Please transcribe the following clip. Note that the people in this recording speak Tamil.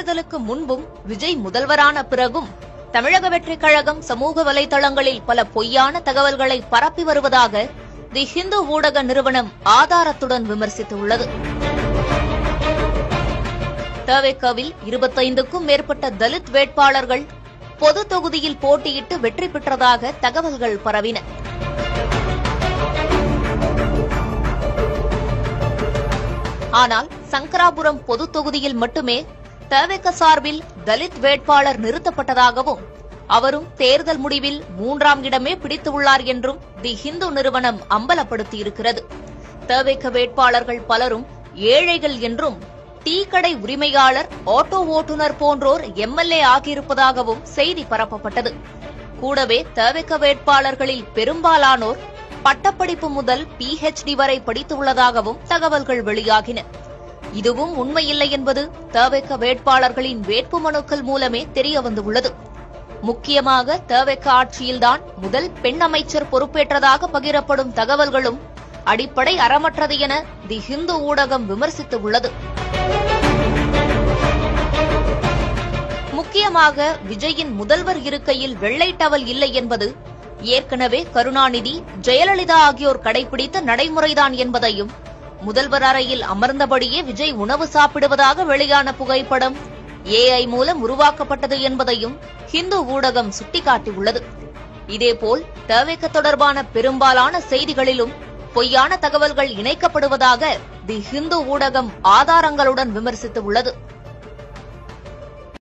தேர்தலுக்கு முன்பும் விஜய் முதல்வரான பிறகும் தமிழக வெற்றிக் கழகம் சமூக வலைதளங்களில் பல பொய்யான தகவல்களை பரப்பி வருவதாக தி ஹிந்து ஊடக நிறுவனம் ஆதாரத்துடன் விமர்சித்துள்ளது. தவேகாவில் 25க்கும் மேற்பட்ட தலித் வேட்பாளர்கள் பொது தொகுதியில் போட்டியிட்டு வெற்றி பெற்றதாக தகவல்கள் பரவின. ஆனால் சங்கராபுரம் பொது தொகுதியில் மட்டுமே தவேக சார்பில் தலித் வேட்பாளர் நிறுத்தப்பட்டதாகவும் அவரும் தேர்தல் முடிவில் 3ஆம் இடமே பிடித்துள்ளார் என்றும் தி ஹிந்து நிறுவனம் அம்பலப்படுத்தியிருக்கிறது. தவேக வேட்பாளர்கள் பலரும் ஏழைகள் என்றும் டீக்கடை உரிமையாளர், ஆட்டோ ஓட்டுநர் போன்றோர் எம்எல்ஏ ஆகியிருப்பதாகவும் செய்தி பரப்பப்பட்டது. கூடவே தவேக வேட்பாளர்களில் பெரும்பாலானோர் பட்டப்படிப்பு முதல் PhD வரை படித்துள்ளதாகவும் தகவல்கள் வெளியாகின. இதுவும் உண்மையில்லை என்பது தவேக வேட்பாளர்களின் வேட்புமனுக்கள் மூலமே தெரியவந்துள்ளது. முக்கியமாக தவேக ஆட்சியில்தான் முதல் பெண் அமைச்சர் பொறுப்பேற்றதாக பகிரப்படும் தகவல்களும் அடிப்படை அறமற்றது என தி ஹிந்து ஊடகம் விமர்சித்துள்ளது. முக்கியமாக விஜயின் முதல்வர் இருக்கையில் வெள்ளை டவல் இல்லை என்பது ஏற்கனவே கருணாநிதி, ஜெயலலிதா ஆகியோர் கடைபிடித்த நடைமுறைதான் என்பதையும், முதல்வர் அறையில் அமர்ந்தபடியே விஜய் உணவு சாப்பிடுவதாக வெளியான புகைப்படம் AI மூலம் உருவாக்கப்பட்டது என்பதையும் ஹிந்து ஊடகம் சுட்டிக்காட்டியுள்ளது. இதேபோல் தவேக தொடர்பான பெரும்பாலான செய்திகளிலும் பொய்யான தகவல்கள் இணைக்கப்படுவதாக தி ஹிந்து ஊடகம் ஆதாரங்களுடன் விமர்சித்துள்ளது.